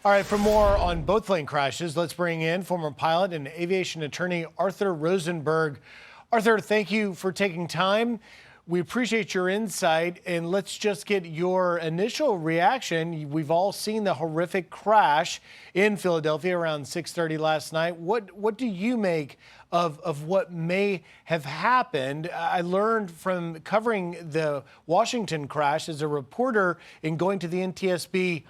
All right, for more on both plane crashes, let's bring in former pilot and aviation attorney Arthur Rosenberg. Arthur, thank you for taking time. We appreciate your insight, and let's just get your initial reaction. We've all seen the horrific crash in Philadelphia around 6:30 last night. What do you make of what may have happened? I learned from covering the Washington crash as a reporter and going to the NTSB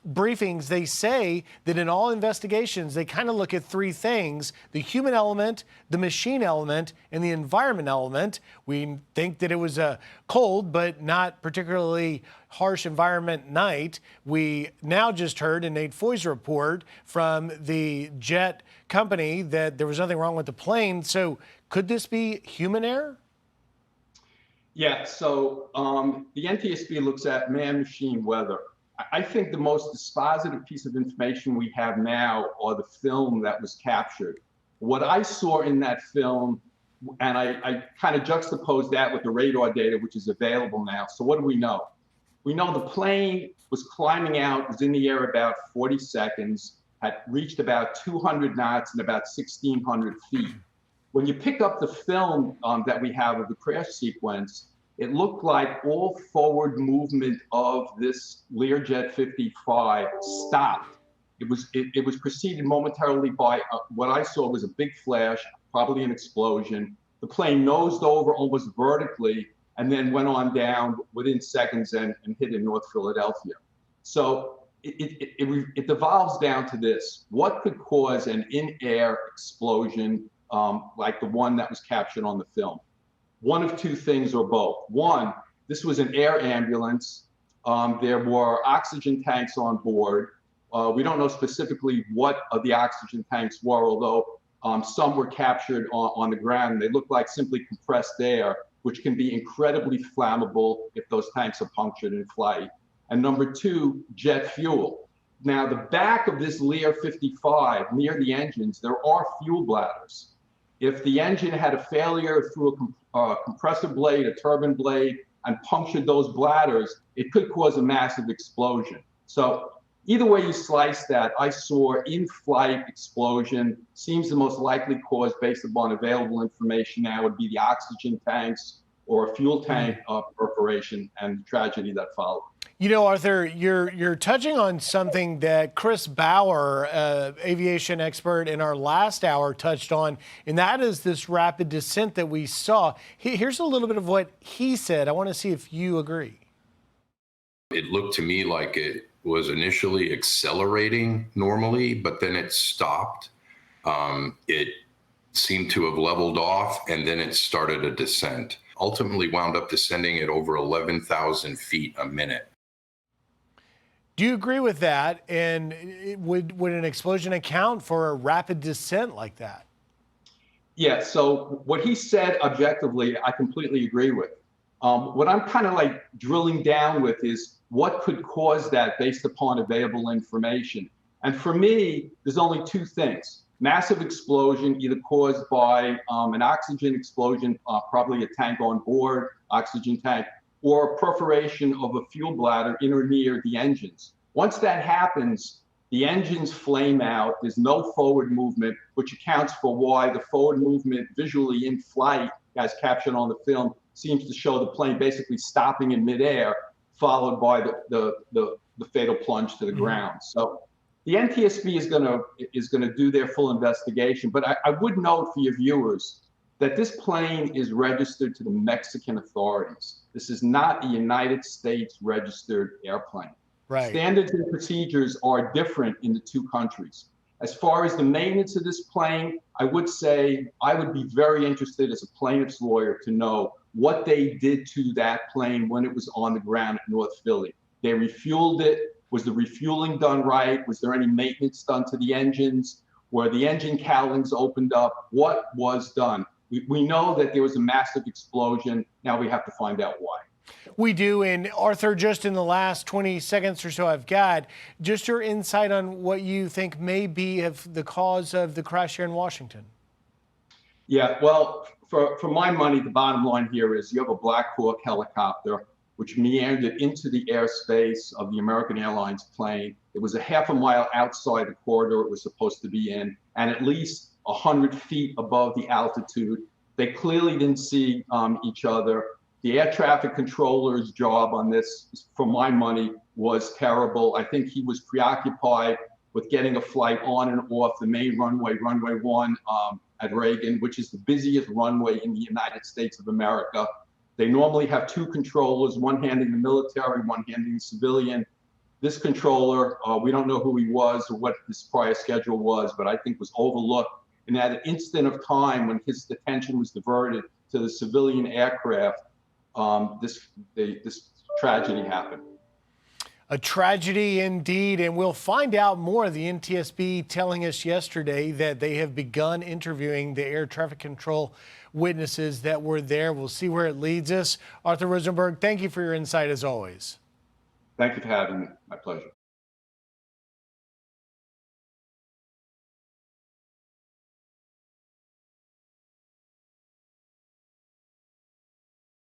briefings, they say that in all investigations, they kind of look at three things: the human element, the machine element, and the environment element. We think that it was a cold but not particularly harsh environment night. We now just heard in Nate Foy's report from the jet company that there was nothing wrong with the plane. So could this be human error? Yeah, so the NTSB looks at man-machine weather. I think the most dispositive piece of information we have now are the film that was captured. What I saw in that film, and I kind of juxtaposed that with the radar data, which is available now. So what do we know? We know the plane was climbing out, was in the air about 40 seconds, had reached about 200 knots and about 1,600 feet. When you pick up the film that we have of the crash sequence, it looked like all forward movement of this Learjet 55 stopped. It was preceded momentarily by what I saw was a big flash, probably an explosion. The plane nosed over almost vertically and then went on down within seconds and hit in North Philadelphia. So it devolves down to this: what could cause an in-air explosion like the one that was captured on the film? One of two things or both. One, this was an air ambulance. There were oxygen tanks on board. We don't know specifically what the oxygen tanks were, although some were captured on the ground. They look like simply compressed air, which can be incredibly flammable if those tanks are punctured in flight. And number two, jet fuel. Now, the back of this Lear 55, near the engines, there are fuel bladders. If the engine had a failure through a compressor blade, a turbine blade, and punctured those bladders, it could cause a massive explosion. So either way you slice that, I saw in-flight explosion. Seems the most likely cause, based upon available information now, would be the oxygen tanks or a fuel tank perforation, and the tragedy that followed. You know, Arthur, you're touching on something that Chris Bauer, aviation expert in our last hour, touched on, and that is this rapid descent that we saw. Here's a little bit of what he said. I want to see if you agree. It looked to me like it was initially accelerating normally, but then it stopped. It seemed to have leveled off, and then it started a descent. Ultimately wound up descending at over 11,000 feet a minute. Do you agree with that? And would an explosion account for a rapid descent like that? Yeah, so what he said objectively, I completely agree with. What I'm kind of like drilling down with is what could cause that based upon available information. And for me, there's only two things: massive explosion, either caused by an oxygen explosion, probably a tank on board, oxygen tank, or perforation of a fuel bladder in or near the engines. Once that happens, the engines flame out. There's no forward movement, which accounts for why the forward movement visually in flight, as captured on the film, seems to show the plane basically stopping in midair, followed by the fatal plunge to the ground. So the NTSB is gonna do their full investigation, but I would note for your viewers that this plane is registered to the Mexican authorities. This is not a United States registered airplane. Right. Standards and procedures are different in the two countries. As far as the maintenance of this plane, I would say I would be very interested as a plaintiff's lawyer to know what they did to that plane when it was on the ground at North Philly. They refueled it. Was the refueling done right? Was there any maintenance done to the engines? Were the engine cowlings opened up? What was done? We know that there was a massive explosion. Now we have to find out why. We do. And Arthur, just in the last 20 seconds or so I've got, just your insight on what you think may be of the cause of the crash here in Washington. Yeah, well, for my money, the bottom line here is you have a Black Hawk helicopter. which meandered into the airspace of the American Airlines plane. It was a half a mile outside the corridor it was supposed to be in, and at least 100 feet above the altitude. They clearly didn't see each other. The air traffic controller's job on this, for my money, was terrible. I think he was preoccupied with getting a flight on and off the main runway, runway 1 at Reagan, which is the busiest runway in the United States of America. They normally have 2 controllers, one handling the military, one handling the civilian. This controller, we don't know who he was or what his prior schedule was, but I think was overlooked. And at an instant of time when his attention was diverted to the civilian aircraft, this tragedy happened. A tragedy indeed, and we'll find out more. The NTSB telling us yesterday that they have begun interviewing the air traffic control witnesses that were there. We'll see where it leads us. Arthur Rosenberg, thank you for your insight as always. Thank you for having me. My pleasure.